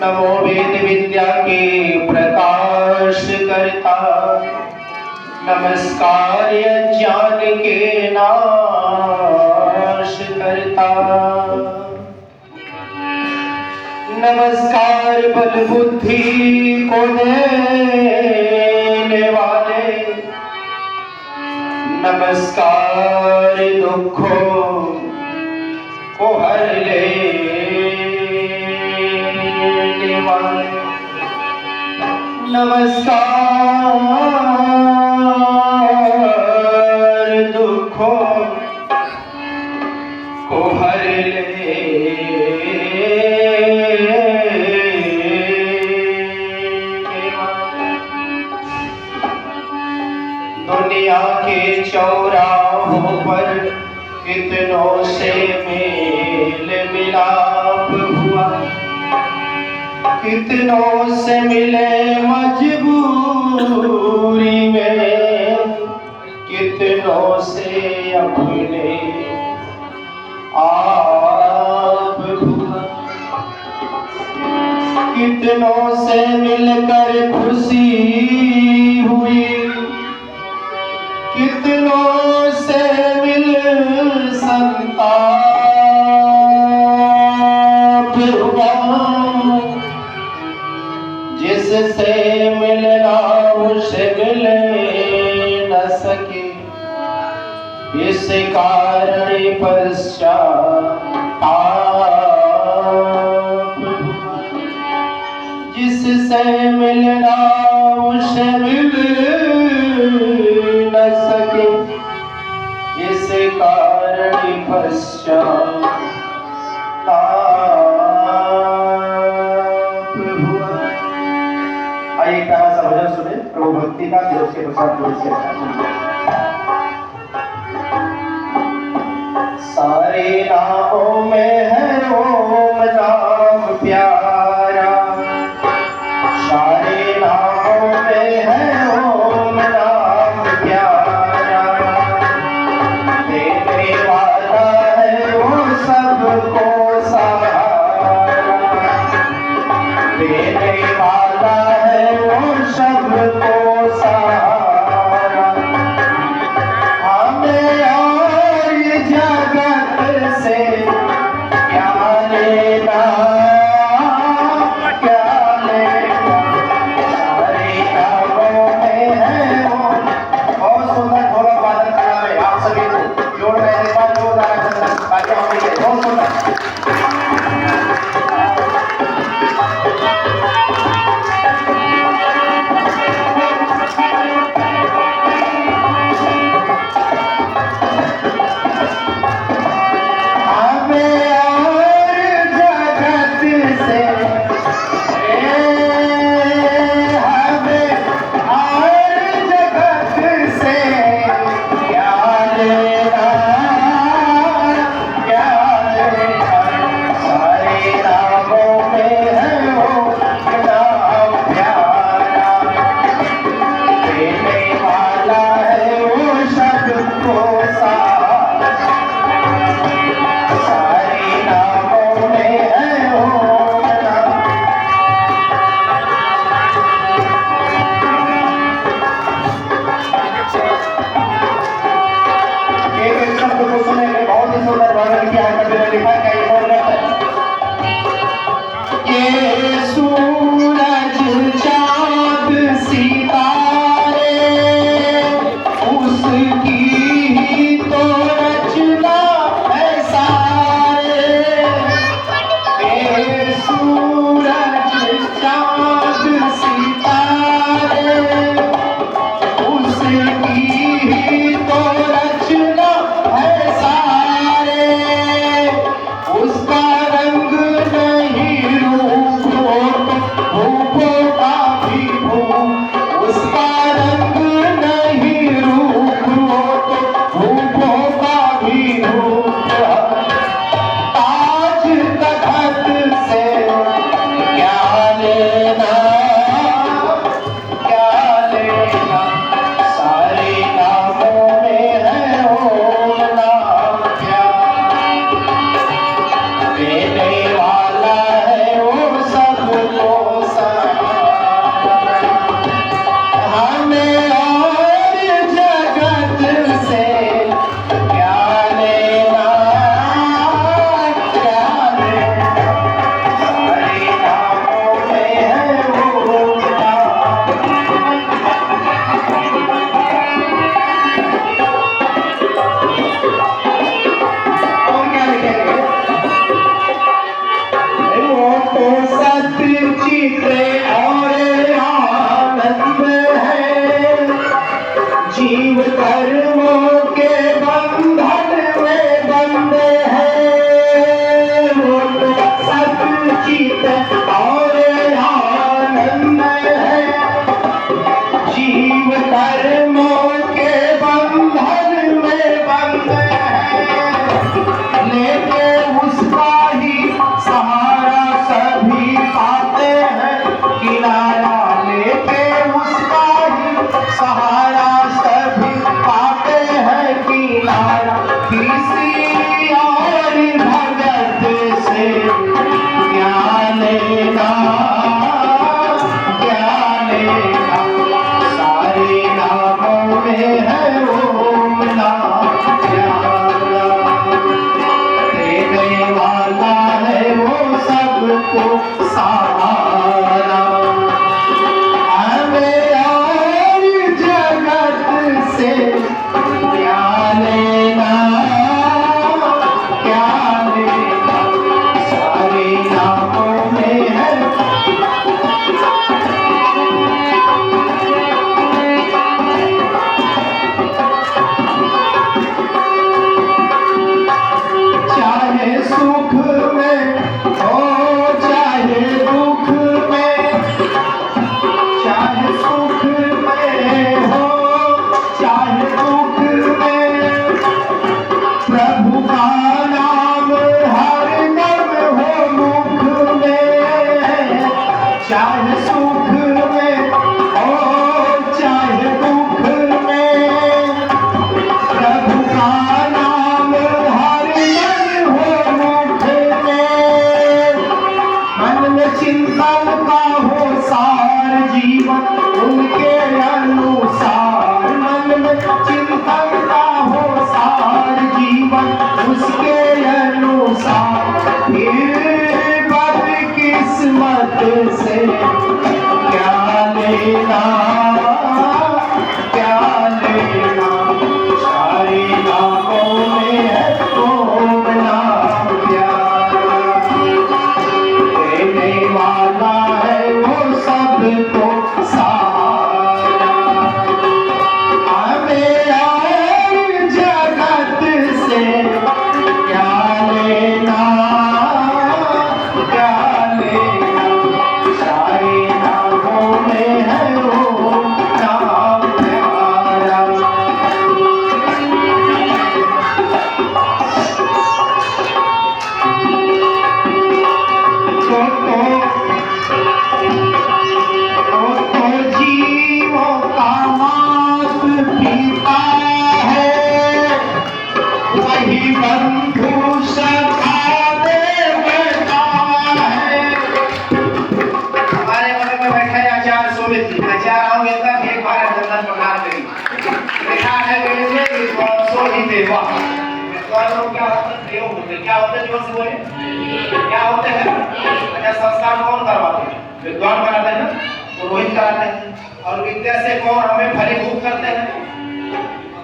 नमो वेद विद्या के प्रकाश करता, नमस्कार ज्ञान के नाश करता, नमस्कार बल बुद्धि को देने वाले, नमस्कार दुखों को हर लेने वाले, नमस्कार दुखों को हर लेने वाले। दुनिया के चौराहों पर कितनों से मेल मिलाप हुआ, कितनों से मिले मजबूरी में, कितनों से अपने आप हुआ, कितनों से मिलकर खुशी हुई, कितनों से मिल संताप हुआ। जिससे मिलना उसे मिले न सके, इस कारण पश्चाताप हुआ। जिससे मिलना उसे मिल न सके, इस कारण पश्चाताप हुआ। आइए एक प्यारा सा भजन सुने प्रभु भक्ति का, फिर उसके पश्चात सारे नामों में है ओम नाम प्यारा, सारे नामों में है ओम नाम प्यारा, देने वाला है वो सबको सहारा, देने वाला है वो सबको सहारा, को सहारा, हमें और जगत से क्या लेना, क्या लेना, सारे नामों में है। चाहे सुख में हो चाहे दुख में, चाहे सुख में हो चाहे दुख में, प्रभु का नाम हर दम हो मुख में। चाहे सुख में हो चाहे दुख में, प्रभु का नाम हर दम हो मुख में। मन में चिंतन का हो सार जीवन उनके अनुसार, मन में चिंतन का हो सार जीवन उसके अनुसार। फिर बदकिस्मत से क्या लेना, क्या लेना, सारे नामों में है तुम नाम प्यारा। देने वाला है वो सबको सहारा, हमें और जगत से क्या लेना, क्या लेना, सारे नामों में है वो नाम प्यारा। तो जीवों का मात पिता है, वही बंधु सखा देवता है। हमारे बगल में बैठा है आचार्य सोमित जी। आचार्य आओगे तक एक बार दर्शन प्रकार करेंगे। लिखा है मेरे से विद्वांसो ही देवा। विद्वान लोग क्या होते हैं? देव होते हैं। क्या होते हैं? जोर से बोले, क्या होते हैं? अच्छा, संस्कार कौन करवाते हैं? विद्वान कराते हैं ना, पुरोहित कराते हैं। और विद्या से कौन हमें फलीभूत करते हैं?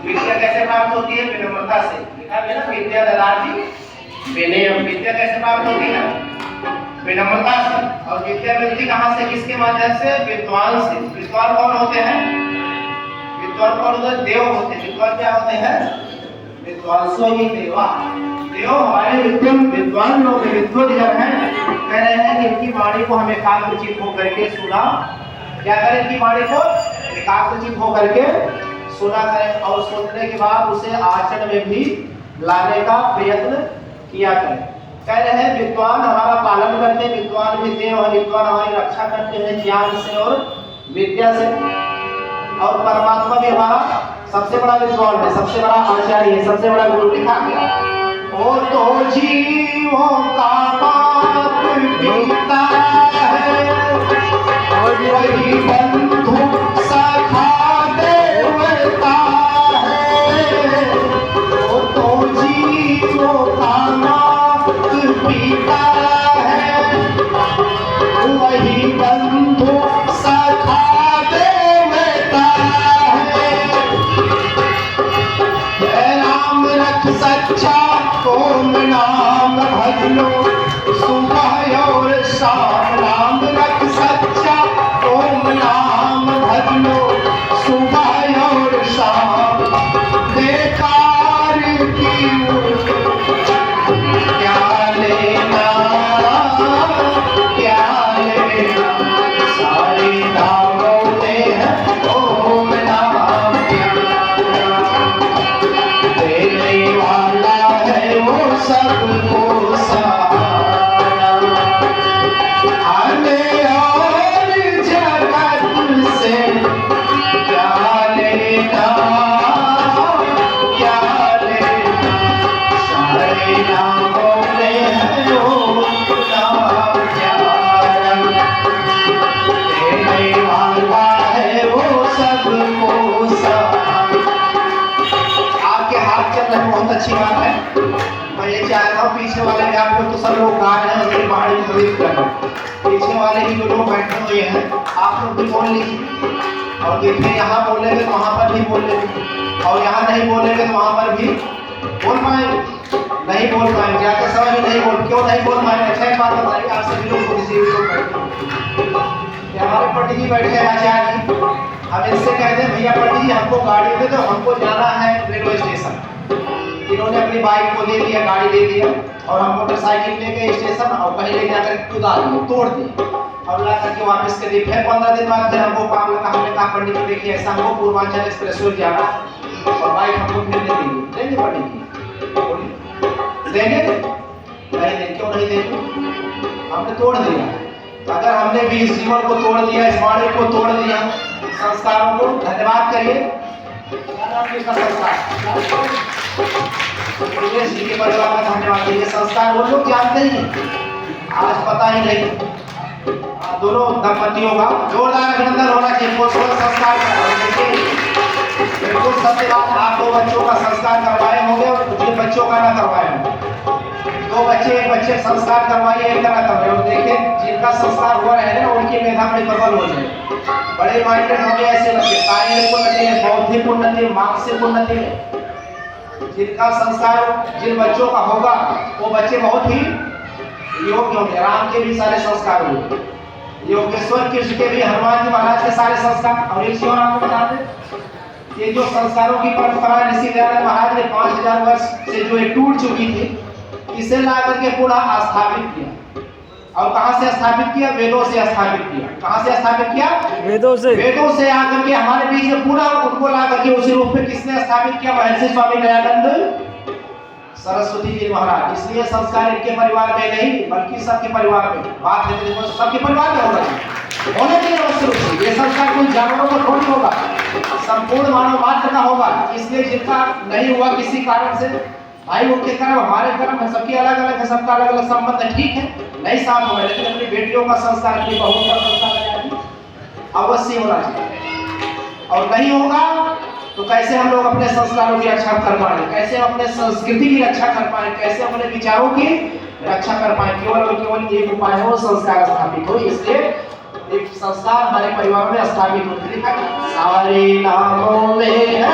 विद्या कैसे प्राप्त होती है? विनम्रता से। लिखा है ना, विद्या ददाति विनयम। विद्या कैसे प्राप्त होती है? विनम्रता से। और विद्या मिलती कहाँ से, किसके माध्यम से? विद्वान से। विद्वान कौन होते हैं? विद्वान कौन होते हैं? देव होते हैं। विद्वान क्या होते हैं? विद्वांसो ही देवा। देव हमारे विद्वान लोग, विद्वत जन हैं, कह रहे हैं कि इनकी वाणी को हमें एकाग्रचित्त होकर के सुना। क्या करें? इनकी वाणी को एकाग्रचित्त होकर के सुना करें और सुनने के बाद उसे आचरण में भी लाने का प्रयत्न किया करें। कह रहे हैं विद्वान हमारा पालन करते हैं, विद्वान भी देव है, विद्वान हमारी रक्षा करते हैं ज्ञान से और विद्या से। और परमात्मा भी हमारा सबसे बड़ा विद्वान है, सबसे बड़ा आचार्य है, सबसे बड़ा गुरु। लिखा गया वो तो जीवों का बाप पिता है, वही बंधु सखा देवता है। वो तो जीवों का बाप पिता है, वही बंधु सखा देवता है। राम रख सच्चा ओम नाम भज लो सुबह और शाम। राम रख सच्चा ओम नाम भज लो सुबह और शाम। बेकार की क्या लेना, क्या लेना, सारे नामों में है ओम नाम प्यारा। देने वाला है वो सबको सहारा, हमें और जगत से क्या लेना, क्या लेना, सारे नामों में है वो नाम प्यारा। देने वाला है वो सबको सहारा। आपके हाथ चल रहे बहुत अच्छी बात है। मैं ये चाह रहा हूँ पीछे वाले भी आप लोग तो सब लोग गा रहे हैं, संबोधित कर रहे हैं। पीछे वाले ही जो लोग बैठे हुए हैं आप लोग भी बोल लीजिए, और देखिए यहाँ बोलेंगे तो वहाँ पर भी बोल लेंगे, और यहाँ नहीं बोलेंगे तो वहाँ पर भी बोल पाएंगे, नहीं बोल पाएंगे, जाते समय भी नहीं बोल, क्यों नहीं बोल पाएंगे? अच्छा एक बात बताइए, आप सभी लोग थोड़ी सी लोग बैठे, हमारे पंडित जी बैठे हैं आचार्य जी, हम इनसे कहते हैं भैया पंडित जी हमको गाड़ी दे दो, हमको जाना है रेलवे स्टेशन। इन्होंने अपनी बाइक को दे दिया, गाड़ी दे दिया, और हम मोटरसाइकिल लेके स्टेशन और पहले जाकर कुदा दिए, तोड़ दिए, और ला करके वापस कर दिए। फिर 15 दिन बाद फिर हमको काम लगा, हमने कहा पंडित जी देखिए ऐसा हमको पूर्वांचल एक्सप्रेस वे जाना और बाइक हमको फिर दे देंगे, देंगे पंडित जी? देंगे? नहीं देंगे, क्यों नहीं देंगे? हमने तोड़ दिया। अगर हमने भी इस जीवन को तोड़ दिया, इस वाणी को तोड़ दिया, संस्कारों को, धन्यवाद करिए। क्या नाम है इसका संस्कार? दिनेश जी के परिवार का धन्यवाद। ये संस्कार वो लोग जानते ही आज पता ही नहीं। दोनों दंपतियों का जोरदार अभिनंदन होना चाहिए। संस्कार बिल्कुल सत्य बात, आप 2 बच्चों का संस्कार करवाए होंगे और जिन बच्चों का ना करवाए होंगे, 2 बच्चे, एक बच्चे संस्कार करवाइए, एक का ना करवाए, और देखिए जिनका संस्कार हुआ है ना उनकी मेधा बड़ी प्रबल हो जाए, बड़े माइंडेड होंगे ऐसे बच्चे, शारीरिक उन्नति में, बौद्धिक उन्नति में, मानसिक उन्नति में। जिनका संस्कार जिन बच्चों का होगा वो बच्चे बहुत ही योग्य होंगे। राम के भी सारे संस्कार होंगे, योगेश्वर कृष्ण के भी, हनुमान जी महाराज के सारे संस्कार। और एक और आपको बता दें, ये जो संस्कारों की परंपरा ऋषि दयानंद महाराज ने 5000 वर्ष से जो ये टूट चुकी थी, इसे ला करके पूरा स्थापित किया। और कहां से स्थापित किया? वेदों से स्थापित किया। कहां से स्थापित किया? वेदों से। वेदों से आकर के हमारे बीच में पूरा उनको ला करके उसी रूप में किसने स्थापित किया? महर्षि स्वामी दयानंद सरस्वती जी महाराज। इसलिए संस्कार इनके परिवार में नहीं बल्कि सबके परिवार में, बात है तो सबके परिवार में होगा, होने के लिए अवश्य रूप से। ये संस्कार कोई जानवरों को थोड़ी होगा, संपूर्ण मानव मात्र का होगा। इसलिए जिनका नहीं हुआ किसी कारण से, भाई उनके कर्म हमारे कर्म है, सबके अलग अलग है, सबका अलग अलग संबंध है, ठीक है, नहीं साथ होगा, लेकिन अपनी बेटियों का संस्कार, अपनी बहुओं का संस्कार अवश्य होना चाहिए। और नहीं होगा तो कैसे हम लोग अपने संस्कारों की रक्षा कर पाएंगे, कैसे अपने संस्कृति की रक्षा कर पाएंगे, कैसे अपने विचारों की रक्षा कर पाएंगे? केवल और केवल एक उपाय हो, संस्कार स्थापित हो। इसलिए एक संस्कार हमारे परिवार में स्थापित होती है। सारे नामों में है